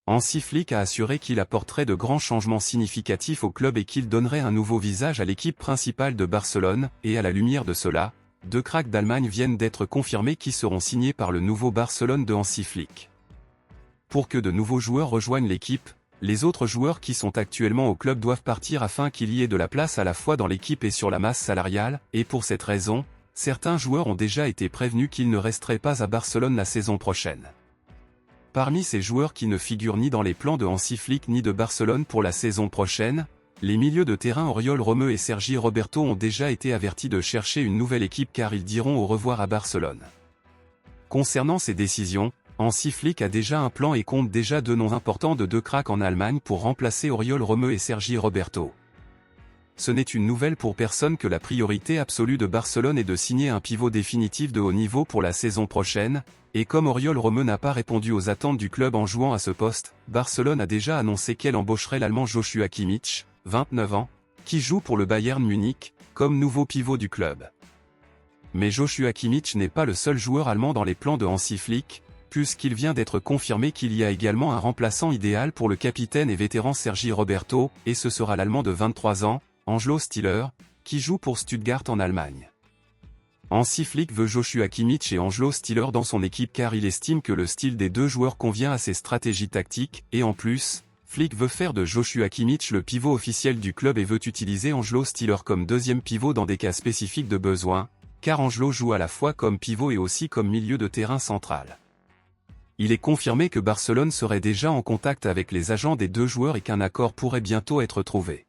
Hansi Flick a assuré qu'il apporterait de grands changements significatifs au club et qu'il donnerait un nouveau visage à l'équipe principale de Barcelone, et à la lumière de cela, deux cracks d'Allemagne viennent d'être confirmés qui seront signés par le nouveau Barcelone de Hansi Flick. Pour que de nouveaux joueurs rejoignent l'équipe, les autres joueurs qui sont actuellement au club doivent partir afin qu'il y ait de la place à la fois dans l'équipe et sur la masse salariale, et pour cette raison, certains joueurs ont déjà été prévenus qu'ils ne resteraient pas à Barcelone la saison prochaine. Parmi ces joueurs qui ne figurent ni dans les plans de Hansi Flick ni de Barcelone pour la saison prochaine, les milieux de terrain Oriol Romeu et Sergi Roberto ont déjà été avertis de chercher une nouvelle équipe car ils diront au revoir à Barcelone. Concernant ces décisions, Hansi Flick a déjà un plan et compte déjà deux noms importants de deux cracks en Allemagne pour remplacer Oriol Romeu et Sergi Roberto. Ce n'est une nouvelle pour personne que la priorité absolue de Barcelone est de signer un pivot définitif de haut niveau pour la saison prochaine, et comme Oriol Romeu n'a pas répondu aux attentes du club en jouant à ce poste, Barcelone a déjà annoncé qu'elle embaucherait l'Allemand Joshua Kimmich, 29 ans, qui joue pour le Bayern Munich, comme nouveau pivot du club. Mais Joshua Kimmich n'est pas le seul joueur allemand dans les plans de Hansi Flick, puisqu'il vient d'être confirmé qu'il y a également un remplaçant idéal pour le capitaine et vétéran Sergi Roberto, et ce sera l'Allemand de 23 ans, Angelo Stiller, qui joue pour Stuttgart en Allemagne. Hansi Flick veut Joshua Kimmich et Angelo Stiller dans son équipe car il estime que le style des deux joueurs convient à ses stratégies tactiques, et en plus, Flick veut faire de Joshua Kimmich le pivot officiel du club et veut utiliser Angelo Stiller comme deuxième pivot dans des cas spécifiques de besoin, car Angelo joue à la fois comme pivot et aussi comme milieu de terrain central. Il est confirmé que Barcelone serait déjà en contact avec les agents des deux joueurs et qu'un accord pourrait bientôt être trouvé.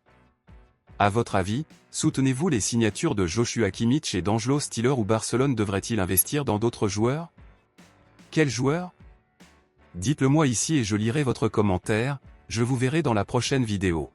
À votre avis, soutenez-vous les signatures de Joshua Kimmich et d'Angelo Stiller ou Barcelone devrait-il investir dans d'autres joueurs? Quels joueurs? Dites-le moi ici et je lirai votre commentaire, je vous verrai dans la prochaine vidéo.